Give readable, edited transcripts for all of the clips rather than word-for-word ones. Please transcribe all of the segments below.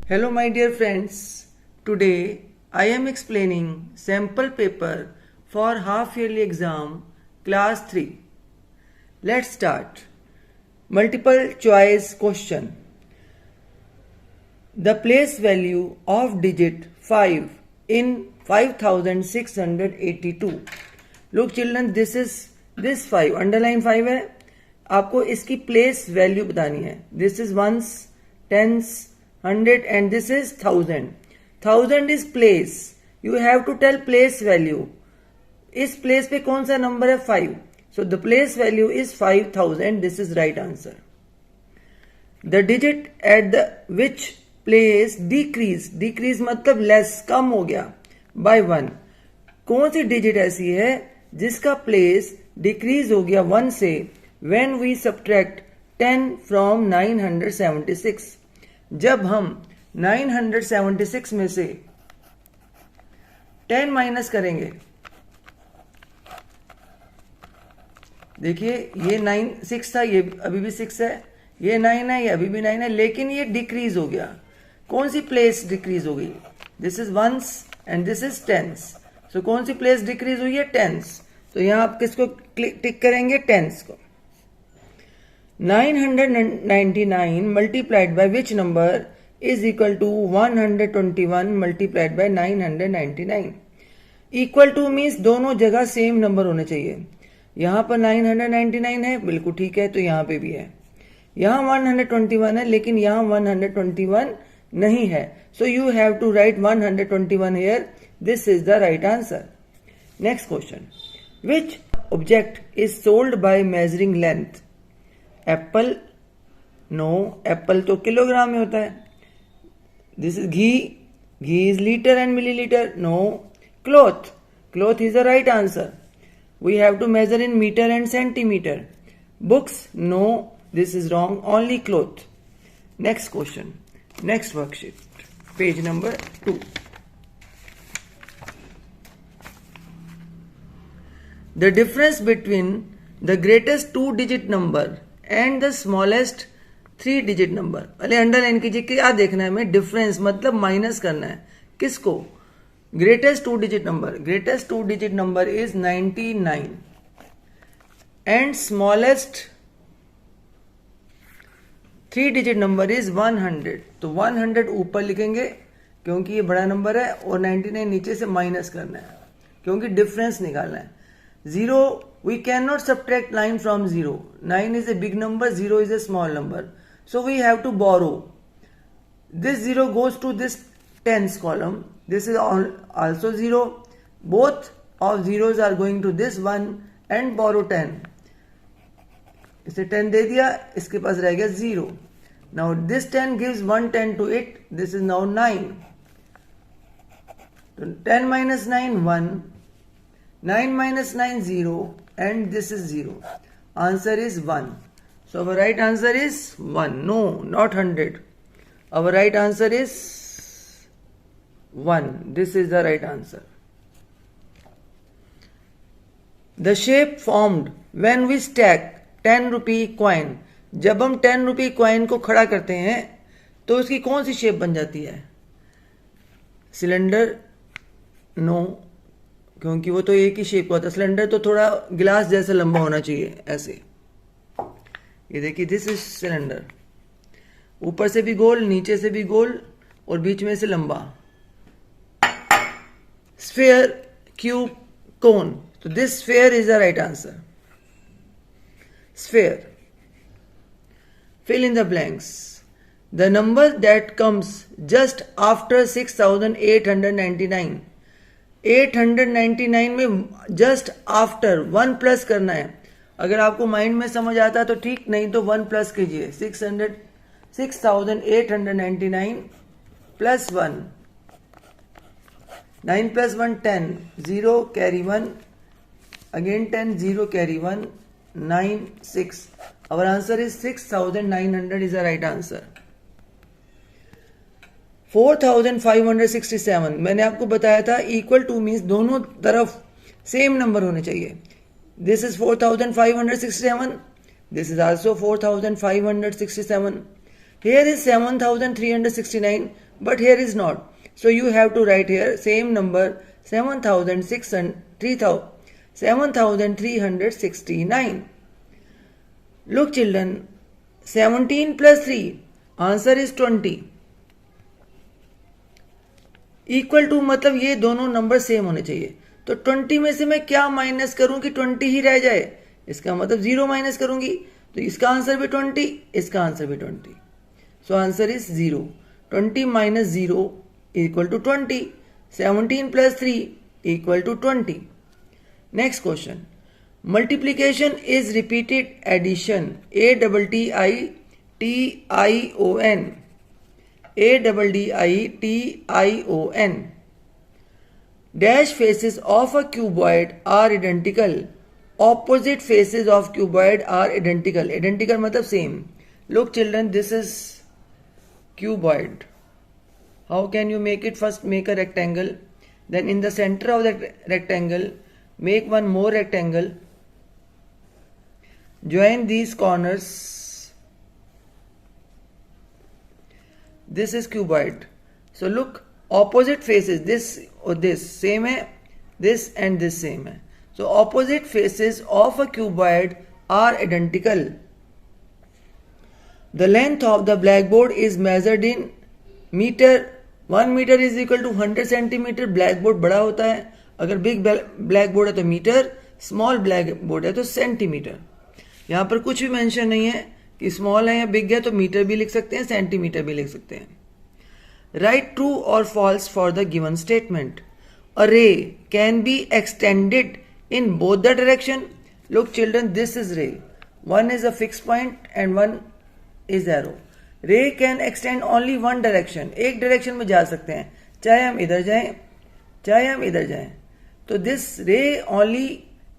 Hello my dear friends, today I am explaining sample paper for half yearly exam class 3. Let's start. Multiple choice question. The place value of digit 5 in 5682. Look children, this 5, underline 5 है. आपको इसकी place value बतानी है. This is ones, tens, 100 and this is 1000. 1000 is place. You have to tell place value. इस place पे कौन सा number है 5. So the place value is 5000. This is right answer. The digit at the which place decrease मतलब less, कम हो गया by 1. कौन सी digit ऐसी है जिसका place decrease हो गया 1 से when we subtract 10 from 976. जब हम 976 में से 10 माइनस करेंगे, देखिए ये 6 था, ये अभी भी 6 है, ये 9 है, ये अभी भी 9 है, लेकिन ये डिक्रीज हो गया. कौन सी प्लेस डिक्रीज हो गई? This is ones and this is tens. सो कौन सी प्लेस डिक्रीज हुई है? टेंस. तो यहां आप किसको टिक करेंगे? टेंस को. 999 multiplied by which number is equal to 121 multiplied by 999. Equal two means दोनों जगह सेम नंबर होने चाहिए. यहां पर 999 है, बिल्कुल ठीक है, तो यहां पे भी है. यहां 121 है, लेकिन यहां 121 नहीं है. So you have to write 121 here. This is the right answer. Next question. Which object is sold by measuring length? Apple? No, apple तो किलोग्राम में होता है. This is ghee is litre and millilitre. No. Cloth is the right answer. We have to measure in metre and centimetre. Books? No, this is wrong. Only cloth. Next question, next worksheet, page number 2. The difference between the greatest 2-digit number and the smallest 3-digit number. पहले underline कीजिए. क्या देखना है हमें? Difference मतलब minus करना है. किसको? Greatest 2-digit number. Greatest 2-digit number is 99 and smallest 3-digit number is 100. तो 100 ऊपर लिखेंगे क्योंकि ये बड़ा नंबर है, और 99 नीचे से माइनस करना है क्योंकि डिफरेंस निकालना है. 0, we cannot subtract 9 from 0. 9 is a big number, 0 is a small number. So we have to borrow. This 0 goes to this tens column. This is also 0. Both of zeros are going to this one and borrow 10. इसे 10 दे दिया, इसके पास रह गया 0. Now this 10 gives 1 10 to it. This is now 9. So 10 minus 9, 1. 9 minus 9, 0, and this is 0. Answer is 1. So our right answer is 1. No, not 100. Our right answer is 1. This is the right answer. The shape formed when we stack 10 rupee coin. जब हम 10 रुपये coin को खड़ा करते हैं तो उसकी कौन सी शेप बन जाती है? सिलेंडर? नो, क्योंकि वो तो एक ही शेप का होता है. सिलेंडर तो थोड़ा गिलास जैसा लंबा होना चाहिए, ऐसे. ये देखिए, दिस इज सिलेंडर. ऊपर से भी गोल, नीचे से भी गोल, और बीच में से लंबा. स्फेयर, क्यूब, कोन. तो this sphere is the right answer. Sphere. Fill in the blanks. The number that comes just after 6899. 899 में जस्ट आफ्टर 1 प्लस करना है. अगर आपको माइंड में समझ आता है तो ठीक, नहीं तो 1 प्लस कीजिए. 6899 plus 1. 9 plus 1 10. 0 carry 1. Again 10. 0 carry 1. 9 6. Our answer is 6900 is the right answer. 4567. मैंने आपको बताया था इक्वल टू मीन्स दोनों तरफ सेम नंबर होने चाहिए. This is 4567. This is also 4567. Here is 7369, but here is not. So you have to write here same number 7,369. Look children, 17 plus 3, answer is 20. Equal to मतलब ये दोनों number same होने चाहिए. तो 20 में से मैं क्या माइनस करूं कि 20 ही रह जाए? इसका मतलब 0 माइनस करूंगी. तो इसका आंसर भी 20, इसका आंसर भी 20. So answer is 0. 20 minus 0 equal to 20. 17 plus 3 equal to 20. Next question. Multiplication is repeated addition. ADDITION. ADDITION. Dash faces of a cuboid are identical. Opposite faces of cuboid are identical. Identical मतलब same. Look children, this is cuboid. How can you make it? First make a rectangle. Then in the center of that rectangle, make one more rectangle. Join these corners. This is cuboid. So look, opposite faces, this or this same hai, this and this same hai. So opposite faces of a cuboid are identical. The length of the blackboard is measured in meter. 1 meter is equal to 100 centimeter. Blackboard बड़ा होता है. अगर big blackboard है तो metre, small blackboard है तो centimetre. यहाँ पर कुछ भी मेंशन नहीं है कि स्मॉल है या बिग है, तो मीटर भी लिख सकते हैं, सेंटीमीटर भी लिख सकते हैं. राइट ट्रू और false for the given statement. A ray can be extended in both the direction. Look children, this is ray. One is a fixed point and one is arrow. Ray can extend only one direction. एक direction में जा सकते हैं, चाहे हम इधर जाएं, चाहे हम इधर जाएं. तो this ray only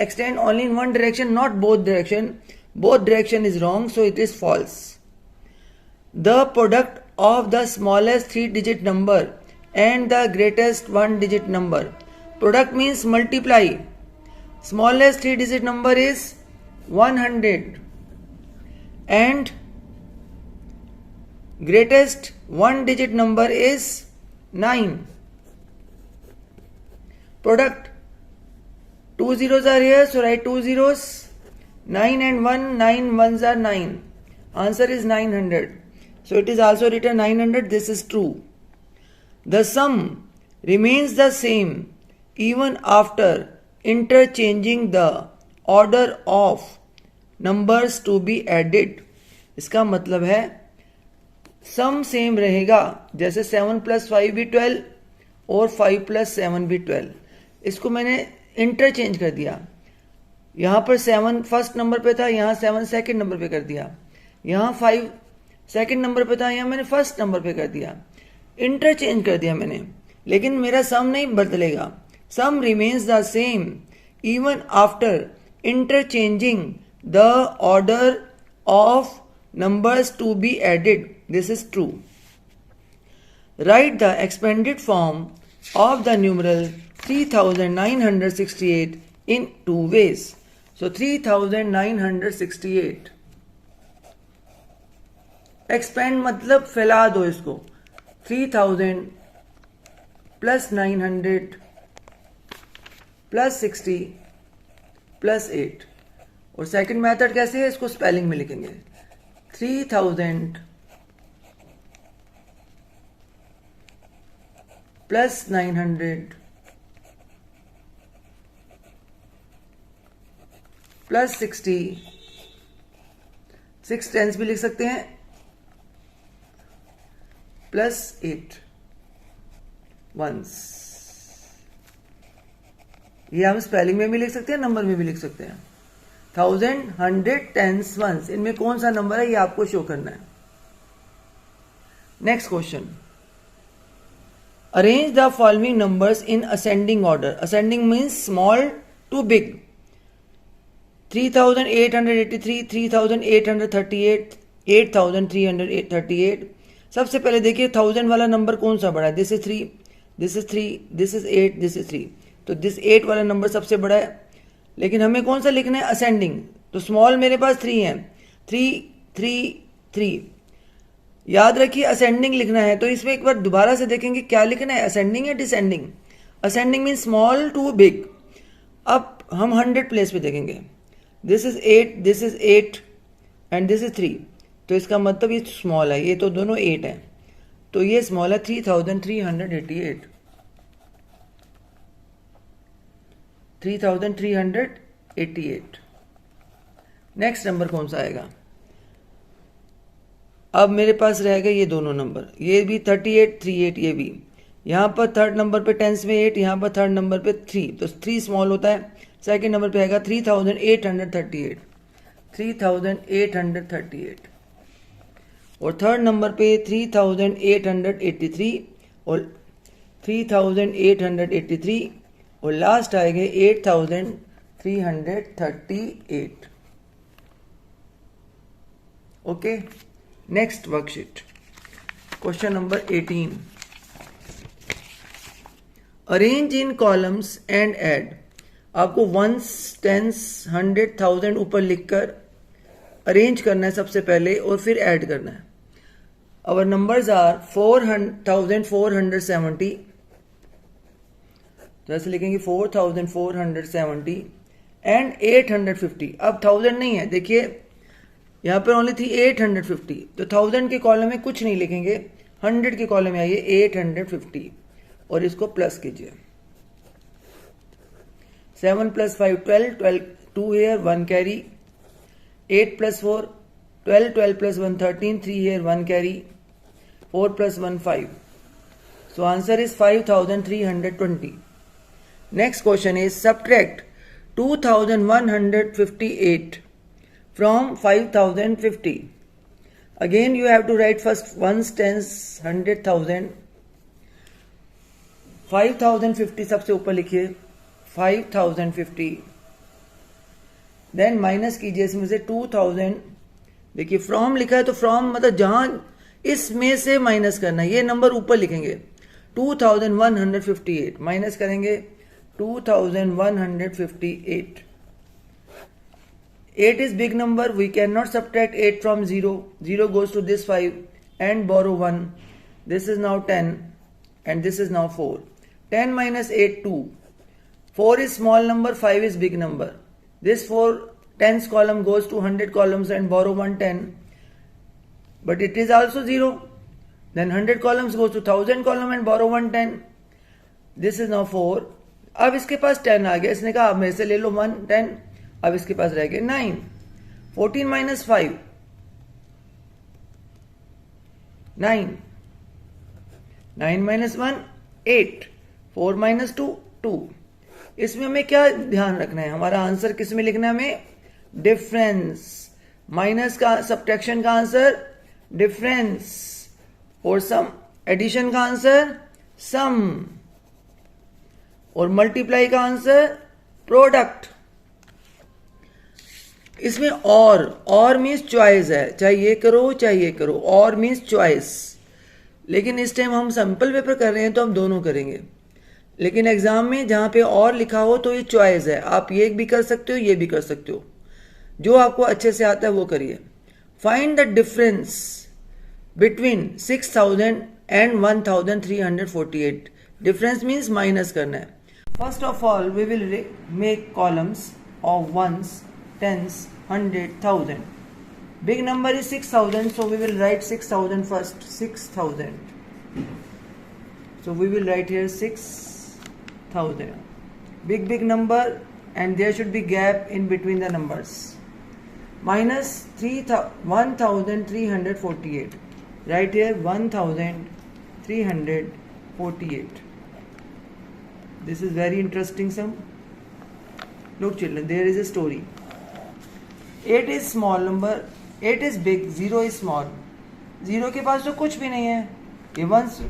extend only in one direction, not both direction. Both direction is wrong, so it is false. The product of the smallest 3-digit number and the greatest 1-digit number. Product means multiply. Smallest 3-digit number is 100 and greatest 1-digit number is 9. Product, 2 zeros are here, so write 2 zeros. 9 and 1, 9 ones are 9. Answer is 900. So it is also written 900. This is true. The sum remains the same even after interchanging the order of numbers to be added. इसका मतलब है सम same रहेगा, जैसे 7 plus 5 भी 12 और 5 plus 7 भी 12. इसको मैंने इंटरचेंज कर दिया. यहाँ पर 7 फर्स्ट नंबर पे था, यहाँ 7 सेकंड नंबर पे कर दिया. यहाँ 5 सेकंड नंबर पे था, यहाँ मैंने फर्स्ट नंबर पे कर दिया. इंटरचेंज कर दिया मैंने, लेकिन मेरा सम नहीं बदलेगा. Sum remains the same even after interchanging the order of numbers to be added. This is true. Write the expanded form of the numeral 3968 in 2 ways. So 3968. Expand मतलब फैला दो इसको. 3000 plus 900 प्लस 60 प्लस 8. और second method कैसे है, इसको spelling में लिखेंगे. 3000 प्लस 900 प्लस 60. 6 टेंस भी लिख सकते हैं, प्लस 8 वंस. ये हम स्पेलिंग में भी लिख सकते हैं, नंबर में भी लिख सकते हैं. 1000 100 10s वंस. इनमें कौन सा नंबर है ये आपको शो करना है. Next question. Arrange the following numbers in ascending order. Ascending means small to big. 3883, 3838, 8338. सबसे पहले देखिए 1000 वाला नंबर कौन सा बड़ा है. This is 3, this is 3, this is 8, this is 3. तो दिस 8 वाला नंबर सबसे बड़ा है, लेकिन हमें कौन सा लिखना है, असेंडिंग. तो स्मॉल मेरे पास 3 है. 3 3 3. याद रखिए असेंडिंग लिखना है, तो इसमें एक बार दोबारा से देखेंगे क्या लिखना है, असेंडिंग या descending. Ascending mean small to big. अब हम 100 प्लेस पे देखेंगे, this is 8, this is 8 and this is 3, तो इसका मतलब ये स्मॉल है, ये तो दोनों 8 है, तो ये स्मॉल है 3388, 3388। नेक्स्ट नंबर कौन सा आएगा? अब मेरे पास रहेगा ये दोनों नंबर, ये भी 38 38, ये भी यहाँ पर थर्ड नंबर पे टेंस में 8, यहाँ पर थर्ड नंबर पे 3, तो 3 स्मॉल होता है। सेकंड नंबर पे आएगा 3838, 3838, और थर्ड नंबर पे 3883 और 3883, और लास्ट आएंगे 8338। Okay, next worksheet, question number 18। Arrange in columns and add. आपको वंस, टेंस, 100, 1000 ऊपर लिखकर अरेंज करना है सबसे पहले और फिर ऐड करना है। अवर नंबर्स आर 4470, तो ऐसे लिखेंगे 4470 एंड 850। अब 1000 नहीं है, देखिए यहां पर ओनली थी 850, तो 1000 के कॉलम में कुछ नहीं लिखेंगे, 100 के कॉलम में आइए 850 और इसको प्लस कीजिए। 7 + 5 12, 2 here 1 carry, 8 + 4 12, 12 + 1 13, 3 here 1 carry, 4 + 1 5, so answer is 5320. Next question is subtract 2158 from 5050. Again you have to write first ones, tens, 100, 1000. 5050 सबसे ऊपर लिखिए, 5050, देन माइनस कीजिए इसमें से 2000। देखिए फ्रॉम लिखा है तो फ्रॉम मतलब जहां इसमें से माइनस करना है, ये नंबर ऊपर लिखेंगे। 2158 माइनस करेंगे 2158। 8 is big number, we cannot subtract 8 from 0, 0 goes to this 5 and borrow 1, this is now 10 and this is now 4. 10 minus 8 2, 4 is small number, 5 is big number, this 4 tens column goes to 100 columns and borrow 110, but it is also 0, then 100 columns goes to 1000 column and borrow 110, this is now 4। अब इसके पास 10 आ गया, इसने कहा आप मेरे से ले लो 110, अब इसके पास रह गए 9। 14 minus 5 9, 9 minus 1 8, 4 minus 2 2। इसमें हमें क्या ध्यान रखना है, हमारा आंसर किस में लिखना है, हमें डिफरेंस, माइनस का सब्ट्रैक्शन का आंसर डिफरेंस, और सम एडिशन का आंसर सम, और मल्टीप्लाई का आंसर प्रोडक्ट। इसमें और मीन्स चॉइस है, चाहे ये करो चाहे ये करो, और मीन्स चॉइस। लेकिन इस टाइम हम सिंपल पेपर कर रहे हैं तो हम दोनों करेंगे, लेकिन एग्जाम में जहां पे और लिखा हो तो ये चॉइस है, आप ये भी कर सकते हो ये भी कर सकते हो, जो आपको अच्छे से आता है वो करिए। Find the difference between 6000 and 1348। Difference means minus करना है। First of all we will make columns of ones, tens, 100, 1000. Big number is 6000, so we will write 6000 first. 6000. So we will write here 6000. Big number, and there should be gap in between the numbers. Minus 1348. Write here 1348. This is very interesting sum. Look children, there is a story. 8 is small number, 8 is big, 0 is small. 0 के पास तो कुछ भी नहीं है, ये once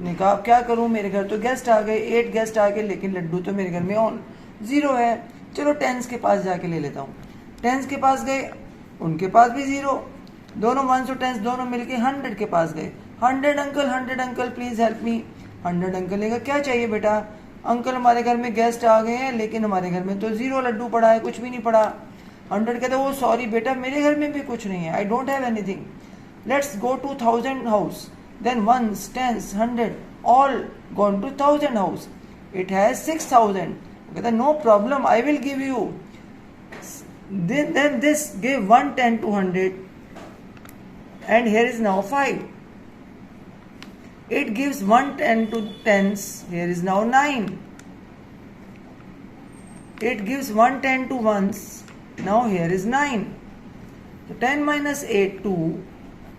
ने कहा क्या करूं, मेरे घर तो गेस्ट आ गए, 8 गेस्ट आ गए, लेकिन लड्डू तो मेरे घर में ऑन 0 है, चलो टेंस के पास जाके ले लेता हूं। टेंस के पास गए, उनके पास भी 0, दोनों वंस और टेंस दोनों मिलके 100 के पास गए। 100 uncle please help me. 100 uncle ने कहा क्या चाहिए बेटा, अंकल हमारे घर में गेस्ट आ गए हैं, लेकिन हमारे घर में तो 0 लड्डू पड़ा है, कुछ भी नहीं पड़ा। 100 कहते वो सॉरी बेटा, मेरे घर में भी कुछ नहीं है, I don't have anything. Let's go to 1000 house. Then ones, tens, 100 all gone to 1000 house. It has 6000. Okay, then no problem. I will give you. Then this give 1, 10, 200. And here is now 5. It gives 1, 10 to tens. Here is now 9. It gives 1, 10 to ones. Now here is 9. So 10 minus 8, 2.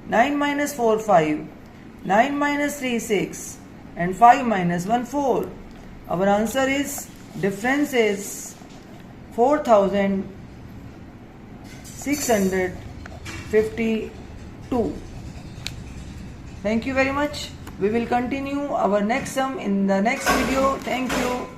9 minus 4, 5. 9 minus 3, 6. And 5 minus 1, 4. Our answer is, difference is 4652. Thank you very much. We will continue our next sum in the next video. Thank you.